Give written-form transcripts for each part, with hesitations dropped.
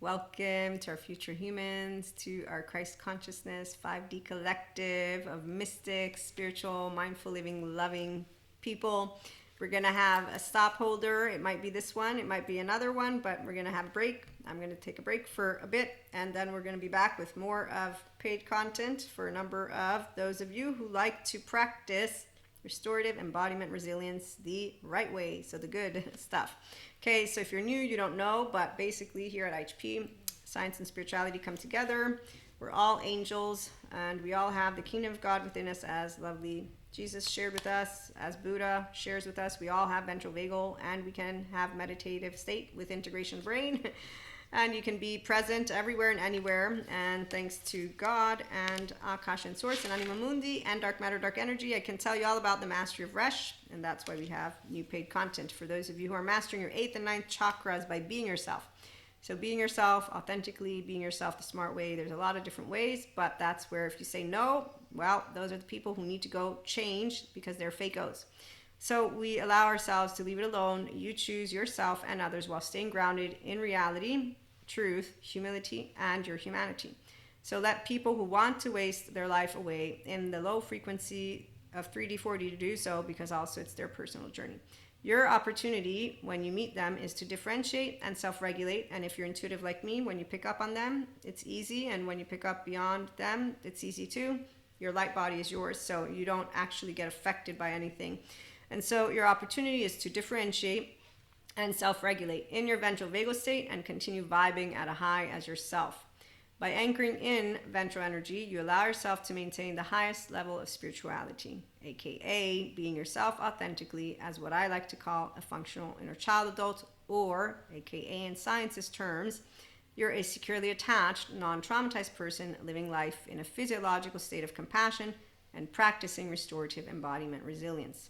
Welcome to our future humans, to our Christ consciousness 5D collective of mystics, spiritual, mindful living, loving people. We're going to have a stop holder. It might be this one, it might be another one, but we're going to have a break. I'm going to take a break for a bit, and then we're going to be back with more of paid content for a number of those of you who like to practice restorative embodiment resilience the right way, so the good stuff. Okay, so if you're new, you don't know, but basically here at IHP, science and spirituality come together. We're all angels, and we all have the kingdom of God within us, as lovely Jesus shared with us, as Buddha shares with us. We all have ventral vagal, and we can have meditative state with integration brain. And you can be present everywhere and anywhere. And thanks to God and Akash and Source and Anima Mundi and Dark Matter, Dark Energy, I can tell you all about the mastery of Resh. And that's why we have new paid content for those of you who are mastering your 8th and ninth chakras by being yourself. So being yourself authentically, being yourself the smart way. There's a lot of different ways, but that's where if you say no, well, those are the people who need to go change because they're fakos. So we allow ourselves to leave it alone. You choose yourself and others while staying grounded in reality, truth, humility, and your humanity. So let people who want to waste their life away in the low frequency of 3D, 4D to do so, because also it's their personal journey. Your opportunity when you meet them is to differentiate and self-regulate. And if you're intuitive like me, when you pick up on them, it's easy. And when you pick up beyond them, it's easy too. Your light body is yours, so you don't actually get affected by anything. And so your opportunity is to differentiate and self-regulate in your ventral vagal state and continue vibing at a high as yourself. By anchoring in ventral energy, you allow yourself to maintain the highest level of spirituality, aka being yourself authentically as what I like to call a functional inner child adult, or aka in science's terms, you're a securely attached, non-traumatized person living life in a physiological state of compassion and practicing restorative embodiment resilience.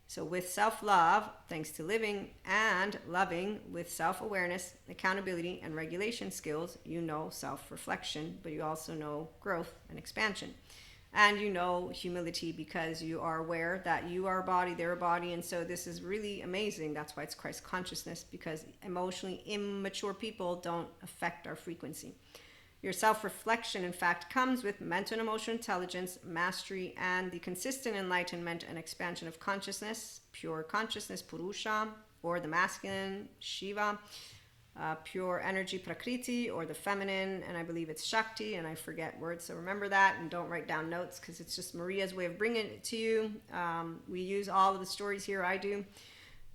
So with self-love, thanks to living and loving with self-awareness, accountability, and regulation skills, you know self-reflection, but you also know growth and expansion. And you know humility because you are aware that you are a body, they're a body, and so this is really amazing. That's why it's Christ consciousness, because emotionally immature people don't affect our frequency. Your self-reflection, in fact, comes with mental and emotional intelligence, mastery, and the consistent enlightenment and expansion of consciousness, pure consciousness, Purusha, or the masculine, Shiva, pure energy, Prakriti, or the feminine, and I believe it's Shakti, and I forget words, so remember that, and don't write down notes, because it's just Maria's way of bringing it to you. We use all of the stories here, I do.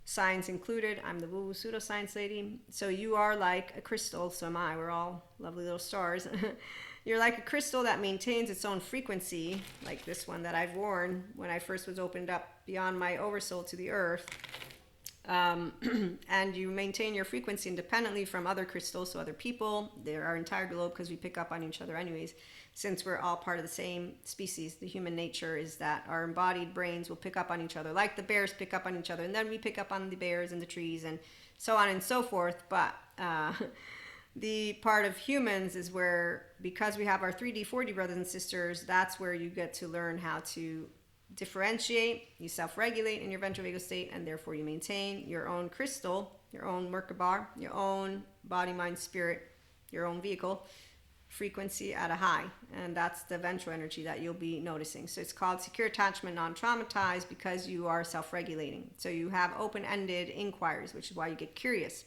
Science included. I'm the woo-woo pseudoscience lady. So you are like a crystal, so am I. We're all lovely little stars. You're like a crystal that maintains its own frequency, like this one that I've worn when I first was opened up beyond my oversoul to the earth. And you maintain your frequency independently from other crystals, so other people, our entire globe, because we pick up on each other anyways, since we're all part of the same species. The human nature is that our embodied brains will pick up on each other, like the bears pick up on each other, and then we pick up on the bears and the trees and so on and so forth. But the part of humans is where, because we have our 3D, 4D brothers and sisters, that's where you get to learn how to differentiate, you self-regulate in your ventral vagal state, and therefore you maintain your own crystal, your own Merkaba, your own body, mind, spirit, your own vehicle frequency at a high. And that's the ventral energy that you'll be noticing. So it's called secure attachment, non-traumatized, because you are self-regulating. So you have open-ended inquiries, which is why you get curious.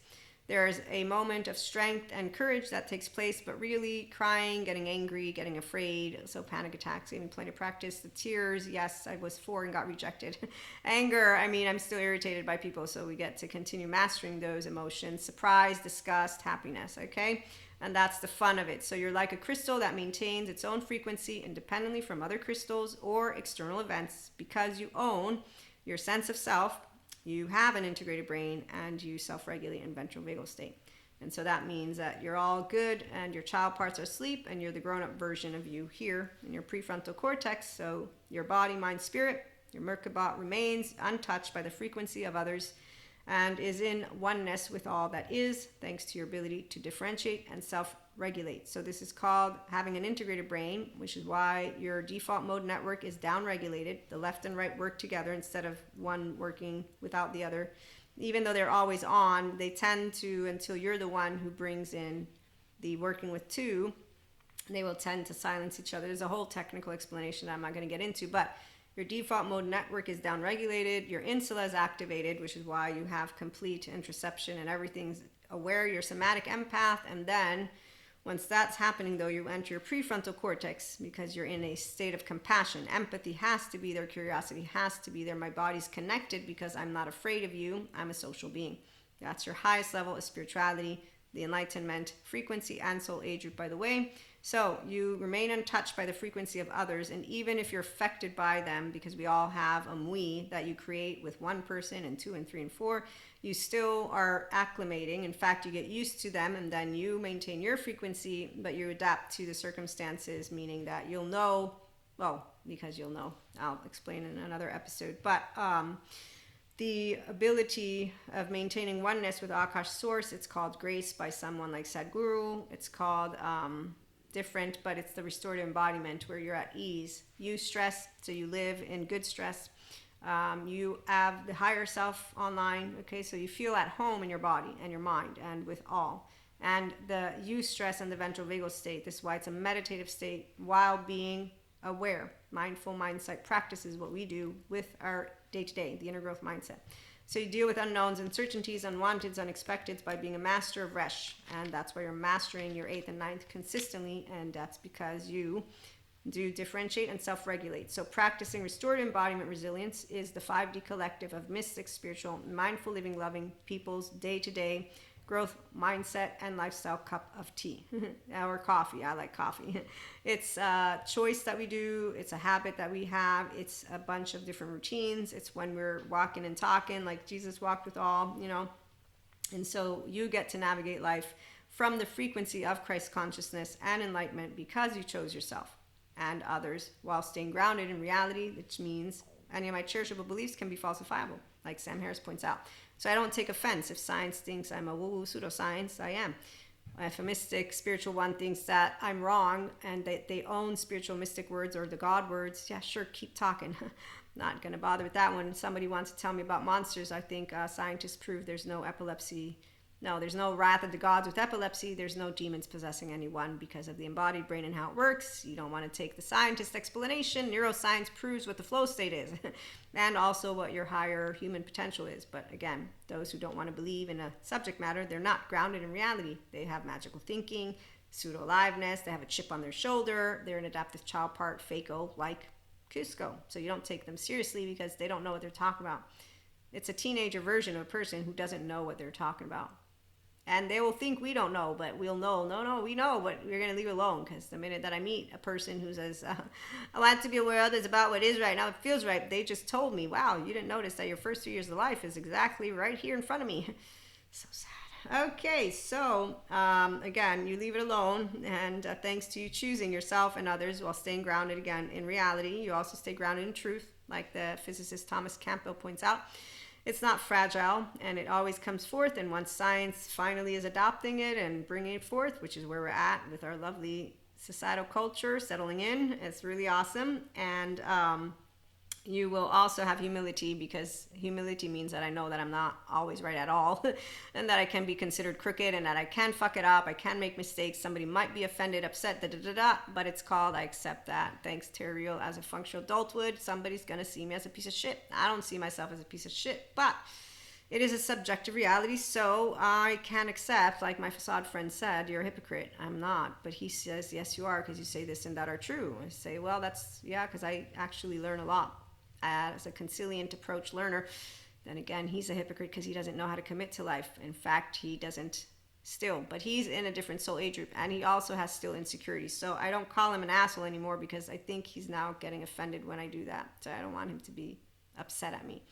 There's a moment of strength and courage that takes place, but really crying, getting angry, getting afraid. So panic attacks, giving plenty of practice. The tears, yes, I was 4 and got rejected. Anger, I mean, I'm still irritated by people, so we get to continue mastering those emotions. Surprise, disgust, happiness, okay? And that's the fun of it. So you're like a crystal that maintains its own frequency independently from other crystals or external events, because you own your sense of self. You have an integrated brain, and you self-regulate in ventral vagal state. And so that means that you're all good and your child parts are asleep, and you're the grown-up version of you here in your prefrontal cortex. So your body, mind, spirit, your Merkaba remains untouched by the frequency of others and is in oneness with all that is, thanks to your ability to differentiate and self-regulate. So this is called having an integrated brain, which is why your default mode network is down-regulated. The left and right work together instead of one working without the other. Even though they're always on, they tend to, until you're the one who brings in the working with two, they will tend to silence each other. There's a whole technical explanation that I'm not going to get into, but your default mode network is downregulated, your insula is activated, which is why you have complete interoception and everything's aware, you're somatic empath, and then once that's happening though, you enter your prefrontal cortex because you're in a state of compassion. Empathy has to be there, curiosity has to be there. My body's connected because I'm not afraid of you, I'm a social being. That's your highest level of spirituality, the enlightenment frequency and soul age group, by the way. So you remain untouched by the frequency of others, and even if you're affected by them, because we all have a moi that you create with one person and two and three and four, you still are acclimating. In fact, you get used to them, and then you maintain your frequency, but you adapt to the circumstances, meaning that you'll know, well, because you'll know. I'll explain in another episode. But the ability of maintaining oneness with Akash Source, it's called grace by someone like Sadhguru. It's called different, but it's the restorative embodiment where you're at ease. You stress, so you live in good stress. You have the higher self online, okay, so you feel at home in your body and your mind and with all. And the eustress and the ventral vagal state, this is why it's a meditative state while being aware. Mindful mindsight practice is what we do with our day-to-day, the inner growth mindset. So you deal with unknowns, uncertainties, unwanteds, unexpecteds by being a master of Resh. And that's why you're mastering your 8th and 9th consistently. And that's because you do differentiate and self-regulate. So practicing restorative embodiment resilience is the 5D collective of mystic, spiritual, mindful, living, loving people's day-to-day growth mindset and lifestyle cup of tea or coffee. I like coffee. It's a choice that we do. It's a habit that we have. It's a bunch of different routines. It's when we're walking and talking like Jesus walked with all, you know. And so you get to navigate life from the frequency of Christ consciousness and enlightenment because you chose yourself and others while staying grounded in reality, which means any of my charitable beliefs can be falsifiable, like Sam Harris points out. So I don't take offense if science thinks I'm a woo-woo pseudoscience. I am. If a mystic spiritual one thinks that I'm wrong and they own spiritual mystic words or the God words, yeah, sure, keep talking. Not going to bother with that one. Somebody wants to tell me about monsters. I think scientists prove there's no epilepsy. No, there's no wrath of the gods with epilepsy. There's no demons possessing anyone because of the embodied brain and how it works. You don't want to take the scientist explanation. Neuroscience proves what the flow state is and also what your higher human potential is. But again, those who don't want to believe in a subject matter, they're not grounded in reality. They have magical thinking, pseudo-aliveness. They have a chip on their shoulder. They're an adaptive child part, FACO, like Cusco. So you don't take them seriously because they don't know what they're talking about. It's a teenager version of a person who doesn't know what they're talking about. And they will think we don't know, but we'll know. No, we know, but we're going to leave it alone because the minute that I meet a person who says, I want to be aware of others about what is right now, it feels right. They just told me, wow, you didn't notice that your first 2 years of life is exactly right here in front of me. So sad. Okay, so again, you leave it alone. And thanks to you choosing yourself and others while staying grounded again in reality, you also stay grounded in truth, like the physicist Thomas Campbell points out. It's not fragile, and it always comes forth, and once science finally is adopting it and bringing it forth, which is where we're at with our lovely societal culture settling in, it's really awesome. And you will also have humility, because humility means that I know that I'm not always right at all and that I can be considered crooked and that I can fuck it up, I can make mistakes, somebody might be offended, upset, but it's called I accept that. Thanks, Terry, as a functional adult would, somebody's gonna see me as a piece of shit. I don't see myself as a piece of shit, but it is a subjective reality, so I can accept, like my facade friend said, you're a hypocrite. I'm not, but he says, yes, you are, because you say this and that are true. I say, well, that's, yeah, because I actually learn a lot. As a conciliant approach learner, then again, he's a hypocrite because he doesn't know how to commit to life. In fact, he doesn't still, but he's in a different soul age group, and he also has still insecurities. So I don't call him an asshole anymore because I think he's now getting offended when I do that. So I don't want him to be upset at me.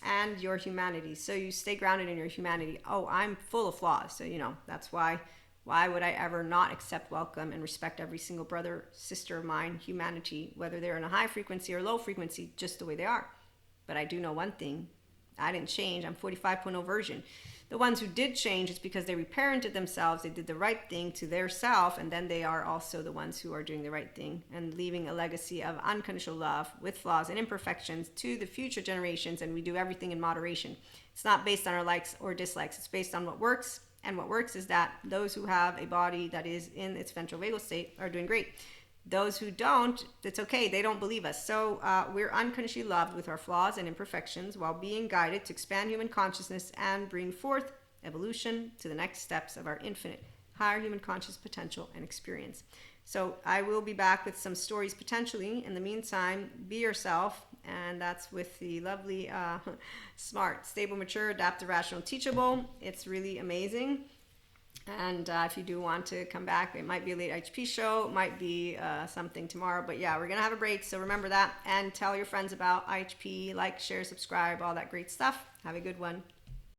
And your humanity. So you stay grounded in your humanity. Oh, I'm full of flaws. So, that's why would I ever not accept, welcome, and respect every single brother, sister of mine, humanity, whether they're in a high frequency or low frequency, just the way they are. But I do know one thing. I didn't change. I'm 45.0 version. The ones who did change, it's because they reparented themselves. They did the right thing to their self, and then they are also the ones who are doing the right thing and leaving a legacy of unconditional love with flaws and imperfections to the future generations, and we do everything in moderation. It's not based on our likes or dislikes. It's based on what works And what works is that those who have a body that is in its ventral vagal state are doing great. Those who don't, it's okay. They don't believe us. So we're unconditionally loved with our flaws and imperfections while being guided to expand human consciousness and bring forth evolution to the next steps of our infinite, higher human conscious potential and experience. So I will be back with some stories potentially. In the meantime, be yourself. And that's with the lovely, smart, stable, mature, adaptive, rational, teachable. It's really amazing. And if you do want to come back, it might be a late IHP show, it might be something tomorrow. But yeah, we're going to have a break. So remember that, and tell your friends about IHP, like, share, subscribe, all that great stuff. Have a good one.